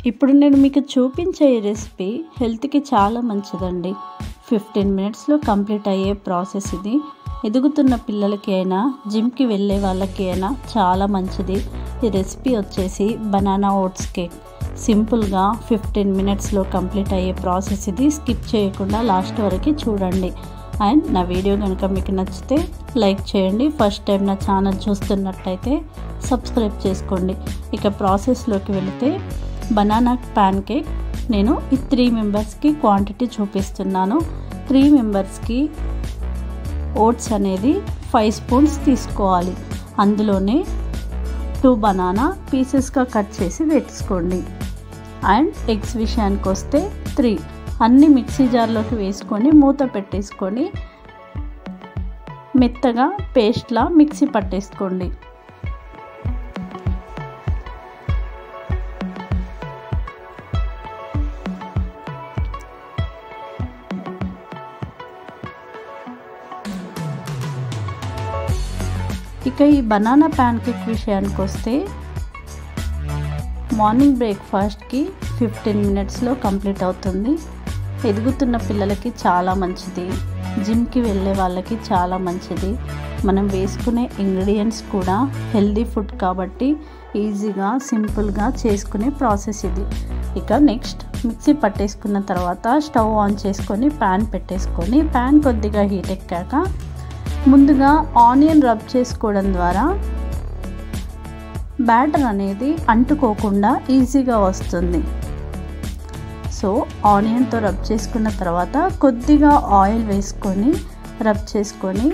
ఇప్పుడు నేను మీకు చూపించే ఈ రెసిపీ హెల్త్కి చాలా మంచిదండి. 15 మినిట్స్లో కంప్లీట్ అయ్యే ప్రాసెస్ ఇది. ఎదుగుతున్న పిల్లలకి అయినా జిమ్కి వెళ్ళే వాళ్ళకి అయినా చాలా మంచిది. ఈ రెసిపీ వచ్చేసి బనానా ఓట్స్ కేక్. సింపుల్గా 15 మినిట్స్లో కంప్లీట్ అయ్యే ప్రాసెస్ ఇది. స్కిప్ చేయకుండా లాస్ట్ వరకు చూడండి. అండ్ నా వీడియో కనుక మీకు నచ్చితే లైక్ చేయండి. ఫస్ట్ టైం నా ఛానల్ చూస్తున్నట్టయితే సబ్స్క్రైబ్ చేసుకోండి. ఇక ప్రాసెస్లోకి వెళితే బనానా ప్యాన్ కేక్ నేను ఈ 3 మెంబర్స్కి క్వాంటిటీ చూపిస్తున్నాను. 3 మెంబర్స్కి ఓట్స్ అనేది 5 స్పూన్స్ తీసుకోవాలి. అందులోనే 2 బనానా పీసెస్గా కట్ చేసి వేసుకోండి. అండ్ ఎగ్స్ విషయానికి వస్తే 3 అన్ని మిక్సీ జార్లోకి వేసుకొని మూత పెట్టేసుకొని మెత్తగా పేస్ట్లా మిక్సీ పట్టేసుకోండి. ఇక ఈ బనానా ప్యాన్ కేక్ విషయానికి వస్తే మార్నింగ్ బ్రేక్ఫాస్ట్కి 15 మినిట్స్లో కంప్లీట్ అవుతుంది. ఎదుగుతున్న పిల్లలకి చాలా మంచిది. జిమ్కి వెళ్ళే వాళ్ళకి చాలా మంచిది. మనం వేసుకునే ఇంగ్రీడియంట్స్ కూడా హెల్దీ ఫుడ్ కాబట్టి ఈజీగా సింపుల్గా చేసుకునే ప్రాసెస్ ఇది. ఇక నెక్స్ట్ మిక్సీ పట్టేసుకున్న తర్వాత స్టవ్ ఆన్ చేసుకొని ప్యాన్ పెట్టేసుకొని ప్యాన్ కొద్దిగా హీట్ ఎక్కాక ముందుగా ఆనియన్ రబ్ చేసుకోవడం ద్వారా బ్యాటర్ అనేది అంటుకోకుండా ఈజీగా వస్తుంది. సో ఆనియన్తో రబ్ చేసుకున్న తర్వాత కొద్దిగా ఆయిల్ వేసుకొని రబ్ చేసుకొని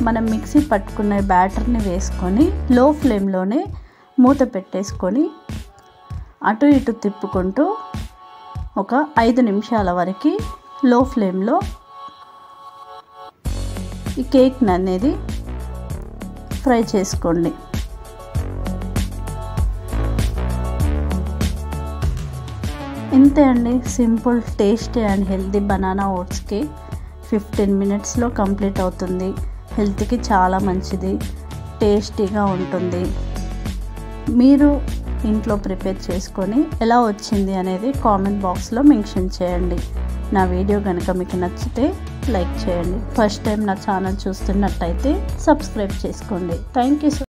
మనం మిక్సీ పట్టుకున్న బ్యాటర్ని వేసుకొని లో ఫ్లేమ్లోనే మూత పెట్టేసుకొని అటు ఇటు తిప్పుకుంటూ ఒక 5 నిమిషాల వరకు లో ఫ్లేమ్లో ఈ కేక్ని అనేది ఫ్రై చేసుకోండి. ఇంతే అండి, simple tasty and healthy banana oats cake 15 మినిట్స్లో కంప్లీట్ అవుతుంది. హెల్త్కి చాలా మంచిది, టేస్టీగా ఉంటుంది. మీరు ఇంట్లో ప్రిపేర్ చేసుకొని ఎలా వచ్చింది అనేది కామెంట్ బాక్స్లో మెన్షన్ చేయండి. నా వీడియో కనుక మీకు నచ్చితే లైక్ చేయండి. ఫస్ట్ టైం నా ఛానల్ చూస్తున్నట్టయితే సబ్స్క్రైబ్ చేసుకోండి. Thank you.